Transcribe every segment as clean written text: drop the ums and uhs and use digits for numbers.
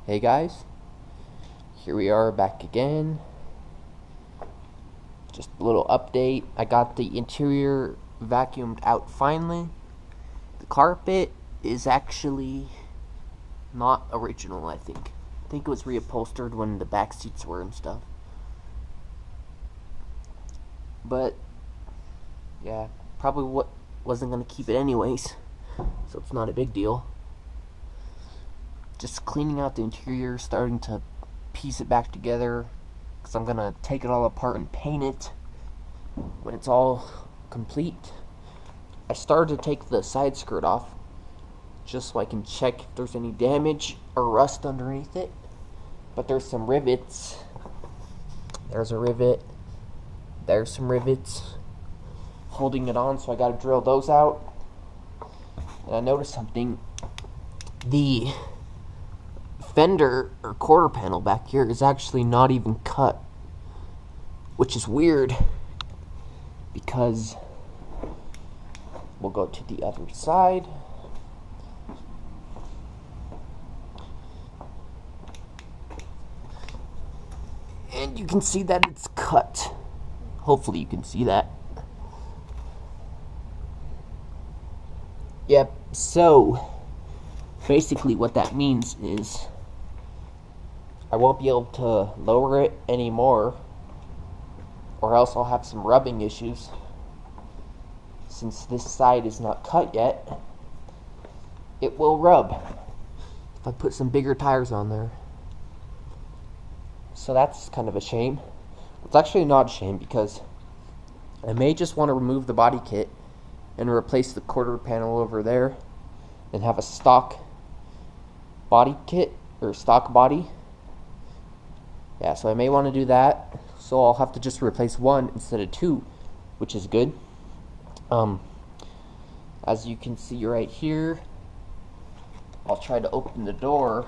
Hey guys, here we are back again. Just a little update. I got the interior vacuumed out finally. The carpet is actually not original, I think. I think it was reupholstered when the back seats were and stuff. But yeah, probably wasn't gonna keep it anyways, so it's not a big deal. Just cleaning out the interior, starting to piece it back together, because I'm gonna take it all apart and paint it when it's all complete. I started to take the side skirt off just so I can check if there's any damage or rust underneath it, but there's some rivets. There's a rivet, there's some rivets holding it on, so I gotta drill those out. And I noticed something. The fender or quarter panel back here is actually not even cut, which is weird, because we'll go to the other side. And you can see that it's cut. Hopefully you can see that. Yep, so basically what that means is I won't be able to lower it anymore, or else I'll have some rubbing issues. Since this side is not cut yet, it will rub if I put some bigger tires on there. So that's kind of a shame. It's actually not a shame, because I may just want to remove the body kit and replace the quarter panel over there and have a stock body kit, or stock body. Yeah, so I may want to do that. So I'll have to just replace one instead of two, which is good. As you can see right here, I'll try to open the door.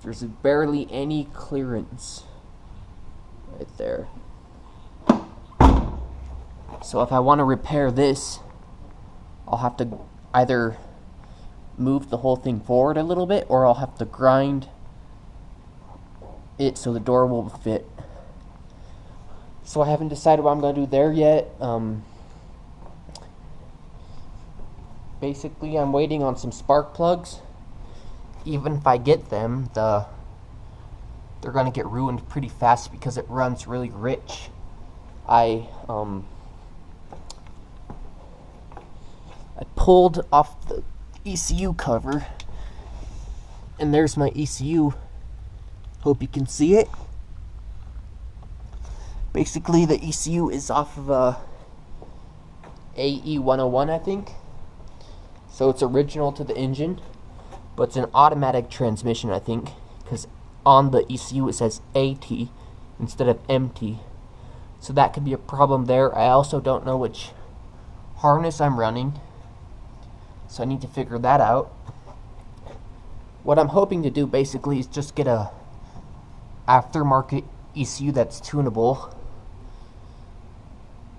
There's barely any clearance right there. So if I want to repair this, I'll have to either move the whole thing forward a little bit, or I'll have to grind it so the door will fit. So I haven't decided what I'm going to do there yet. Basically, I'm waiting on some spark plugs. Even if I get them, they're going to get ruined pretty fast because it runs really rich. I pulled off the ECU cover, and there's my ECU. Hope you can see it. Basically, the ECU is off of a AE101, I think. So it's original to the engine, but it's an automatic transmission, I think, because on the ECU it says AT instead of MT. So that could be a problem there. I also don't know which harness I'm running, so I need to figure that out. What I'm hoping to do basically is just get a aftermarket ECU that's tunable,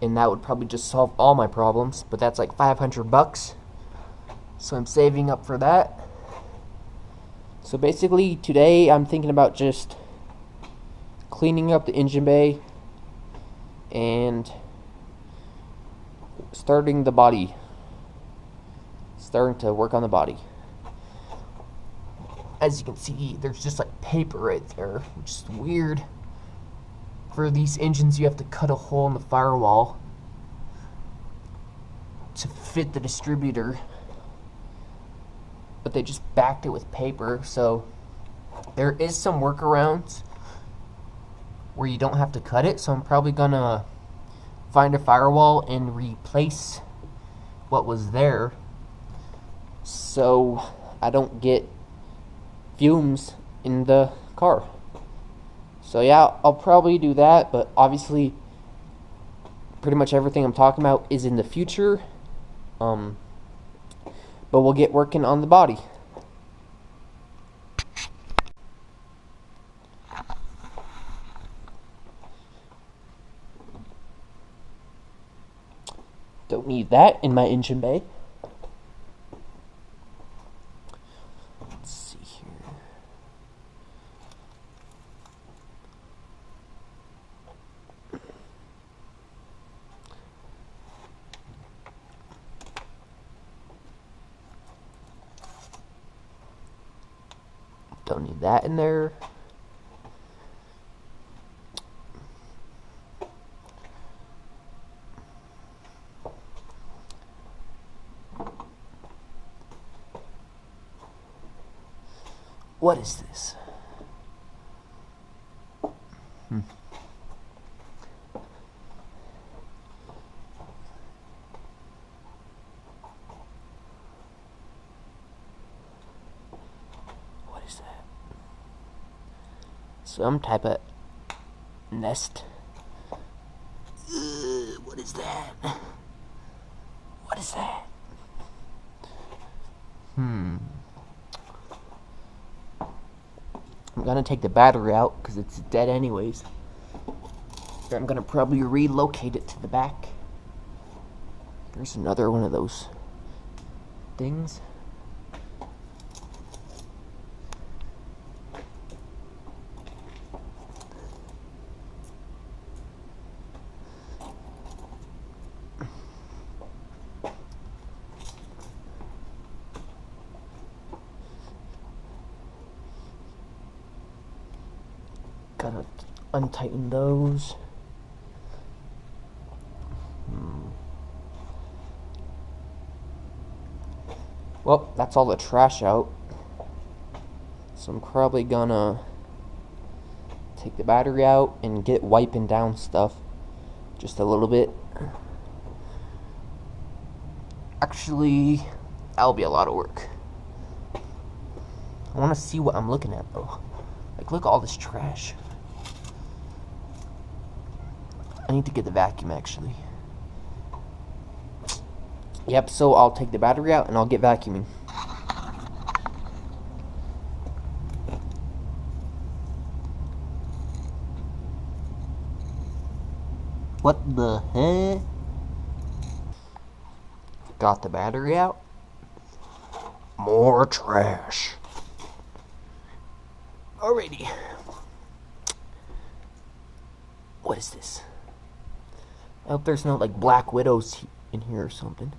and that would probably just solve all my problems, but that's like $500, so I'm saving up for that. So basically today I'm thinking about just cleaning up the engine bay and starting to work on the body. As you can see, there's just like paper right there, which is weird. For these engines, you have to cut a hole in the firewall to fit the distributor, but they just backed it with paper. So there is some workarounds where you don't have to cut it, so I'm probably gonna find a firewall and replace what was there so I don't get fumes in the car. So yeah, I'll probably do that, but obviously pretty much everything I'm talking about is in the future. But we'll get working on the body. Don't need that in my engine bay. Let's see here. Don't need that in there. What is this? What is that? Some type of nest. What is that? What is that? I'm gonna take the battery out because it's dead anyways. I'm gonna probably relocate it to the back. There's another one of those things. Gotta untighten those. Well, that's all the trash out. So I'm probably gonna take the battery out and get wiping down stuff just a little bit. Actually, that'll be a lot of work. I want to see what I'm looking at though. Like, look at all this trash. I need to get the vacuum actually. Yep, so I'll take the battery out and I'll get vacuuming. What the heck? Got the battery out. More trash. Alrighty. What is this? I hope there's no like black widows in here or something.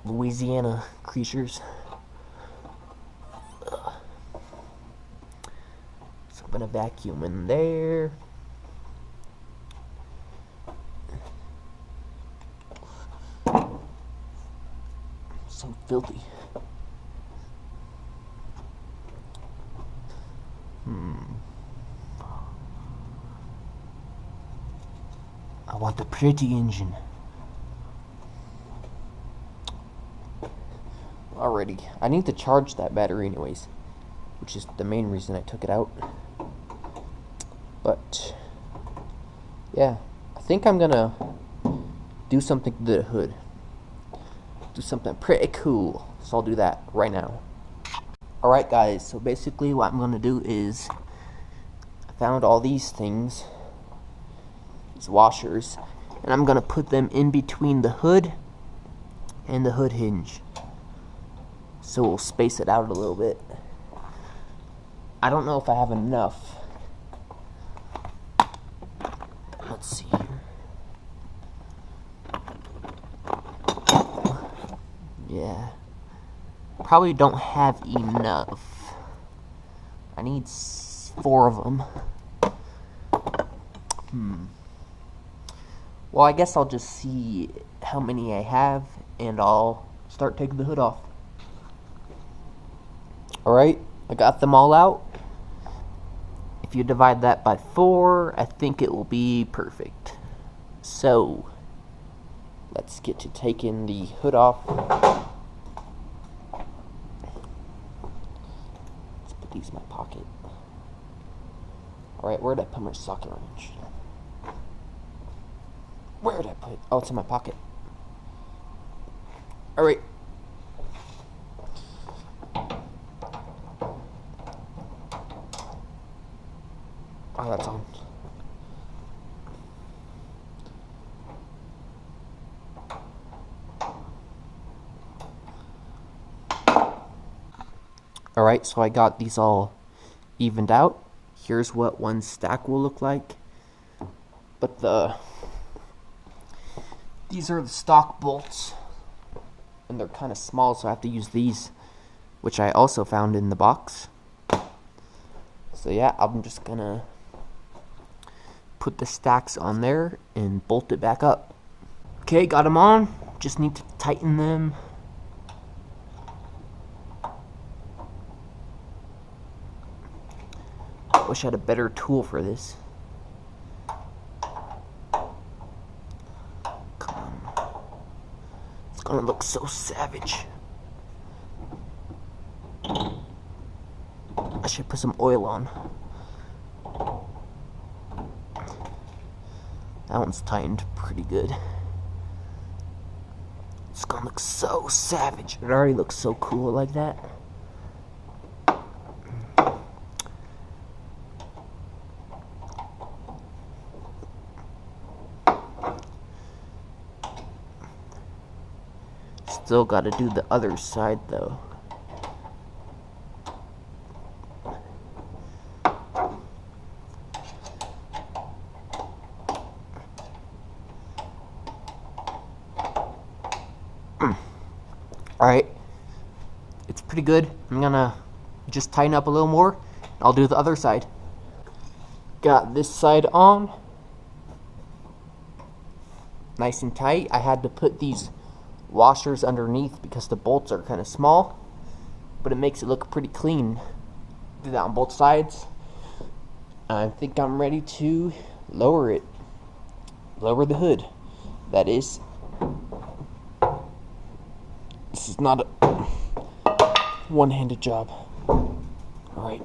Louisiana creatures. Ugh. So I'm gonna vacuum in there. So filthy. I want the pretty engine. Alrighty, I need to charge that battery anyways, which is the main reason I took it out. But yeah, I think I'm gonna do something to the hood. Do something pretty cool. So I'll do that right now. Alright guys, so basically what I'm gonna do is I found all these things, these washers, and I'm gonna put them in between the hood and the hood hinge. So we'll space it out a little bit. I don't know if I have enough. Let's see here. Yeah. Probably don't have enough. I need 4 of them. Well, I guess I'll just see how many I have and I'll start taking the hood off. Alright, I got them all out. If you divide that by 4, I think it will be perfect. So, let's get to taking the hood off. Let's put these in my pocket. Alright, where did I put my socket wrench? Where did I put it? Oh, it's in my pocket. Alright. Oh, that's on. Alright, so I got these all evened out. Here's what one stack will look like. But these are the stock bolts, and they're kind of small, so I have to use these, which I also found in the box. So yeah, I'm just gonna put the stacks on there and bolt it back up. Okay, got them on. Just need to tighten them. Wish I had a better tool for this. Come on. It's gonna look so savage. I should put some oil on. That one's tightened pretty good. It's gonna look so savage. It already looks so cool like that. Still gotta do the other side though. Alright, it's pretty good. I'm gonna just tighten up a little more. I'll do the other side. Got this side on. Nice and tight. I had to put these washers underneath because the bolts are kind of small, but it makes it look pretty clean. Do that on both sides. I think I'm ready to lower it. Lower the hood, that is. This is not a one-handed job. Alright.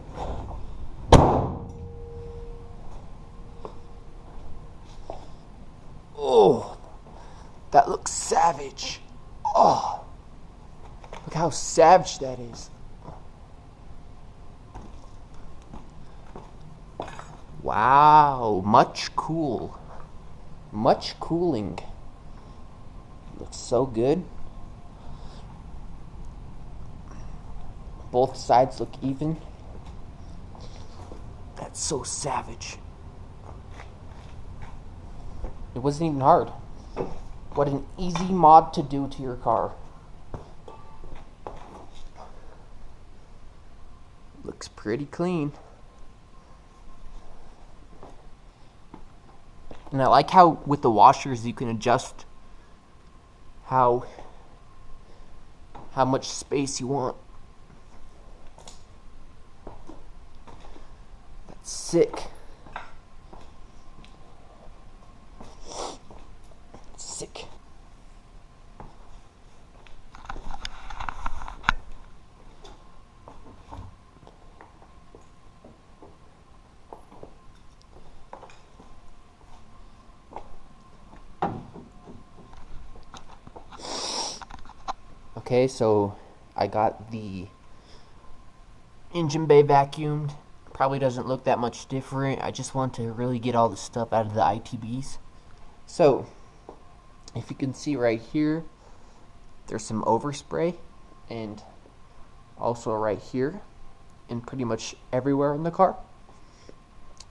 Oh, that looks savage. Oh, look how savage that is. Wow, much cool. Much cooling. Looks so good. Both sides look even. That's so savage. It wasn't even hard. What an easy mod to do to your car. Looks pretty clean. And I like how with the washers you can adjust how much space you want. That's sick. Sick. Okay, so I got the engine bay vacuumed. Probably doesn't look that much different. I just want to really get all the stuff out of the ITBs. So, if you can see right here, there's some overspray, and also right here, and pretty much everywhere in the car.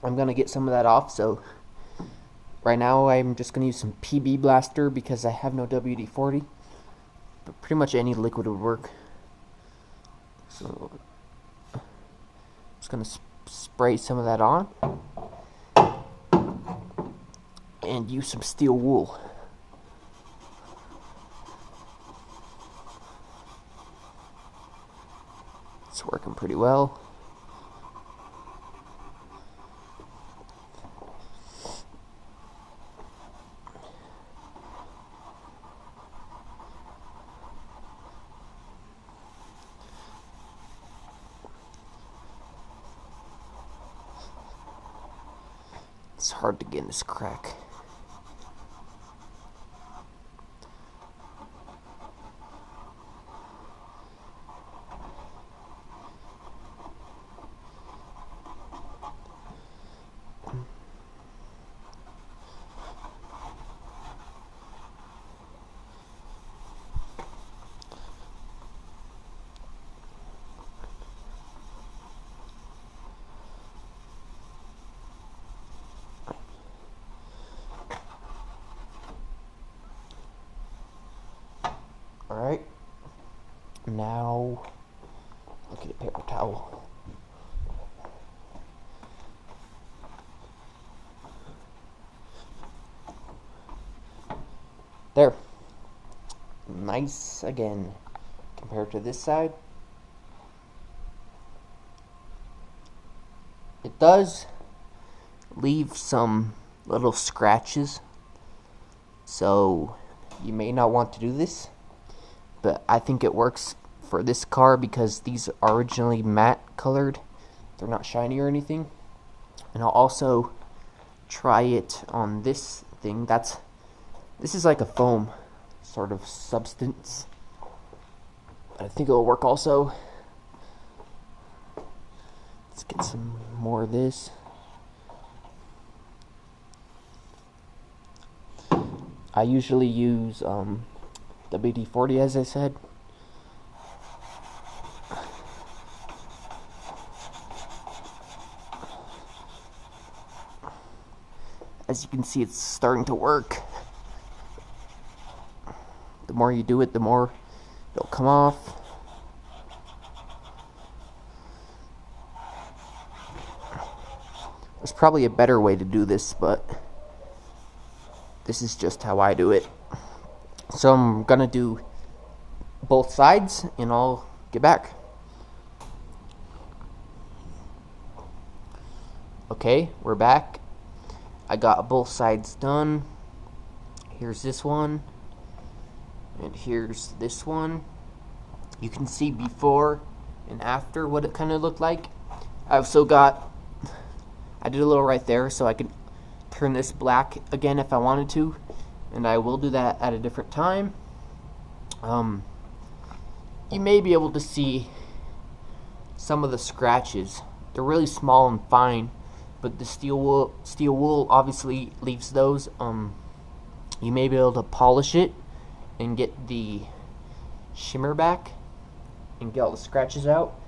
I'm gonna get some of that off, so right now I'm just gonna use some PB Blaster because I have no WD-40, but pretty much any liquid would work. So I'm just gonna spray some of that on and use some steel wool. It's working pretty well. It's hard to get in this crack. Alright. Now, look at a paper towel. There. Nice again. Compared to this side. It does leave some little scratches. So, you may not want to do this. But I think it works for this car because these are originally matte colored. They're not shiny or anything. And I'll also try it on this thing. This is like a foam sort of substance. I think it'll work also. Let's get some more of this. I usually use WD-40, as I said. As you can see, it's starting to work. The more you do it, the more it'll come off. There's probably a better way to do this, but this is just how I do it. So I'm gonna do both sides and I'll get back. Okay, we're back. I got both sides done. Here's this one. And here's this one. You can see before and after what it kind of looked like. I did a little right there so I could turn this black again if I wanted to. And I will do that at a different time. You may be able to see some of the scratches. They're really small and fine, but the steel wool obviously leaves those. You may be able to polish it and get the shimmer back and get all the scratches out.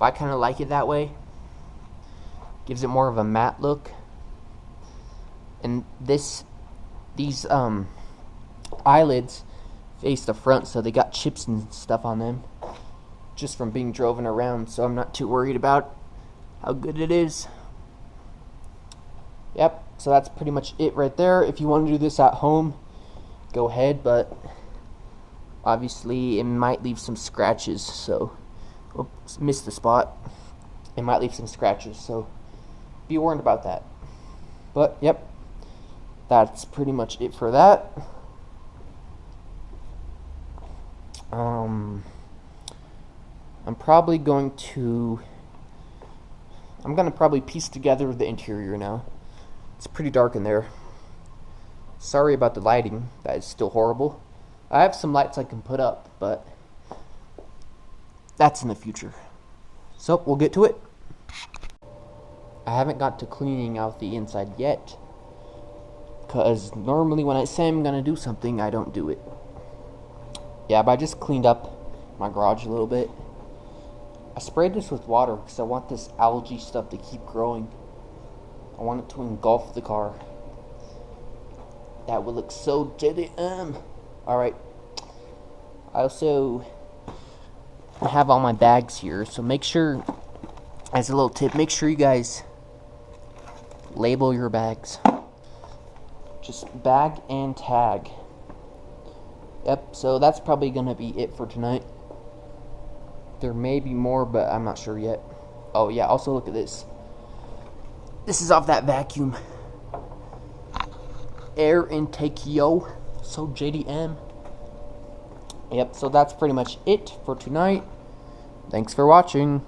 But I kind of like it that way. Gives it more of a matte look. And these eyelids face the front, so they got chips and stuff on them just from being driven around, so I'm not too worried about how good it is. Yep, so that's pretty much it right there. If you want to do this at home, go ahead, but obviously it might leave some scratches, so oops, missed the spot. It might leave some scratches, so be warned about that. But yep, that's pretty much it for that. I'm gonna probably piece together the interior now. It's pretty dark in there. Sorry about the lighting, that is still horrible. I have some lights I can put up, but that's in the future. So we'll get to it. I haven't got to cleaning out the inside yet, because normally when I say I'm gonna do something, I don't do it. Yeah, but I just cleaned up my garage a little bit. I sprayed this with water because I want this algae stuff to keep growing. I want it to engulf the car. That would look so JDM. Alright. I also have all my bags here, so make sure, as a little tip, make sure you guys label your bags. Just bag and tag. Yep, so that's probably gonna be it for tonight. There may be more, but I'm not sure yet. Oh yeah, also look at this. This is off that vacuum. Air intake, yo. So JDM. Yep, so that's pretty much it for tonight. Thanks for watching.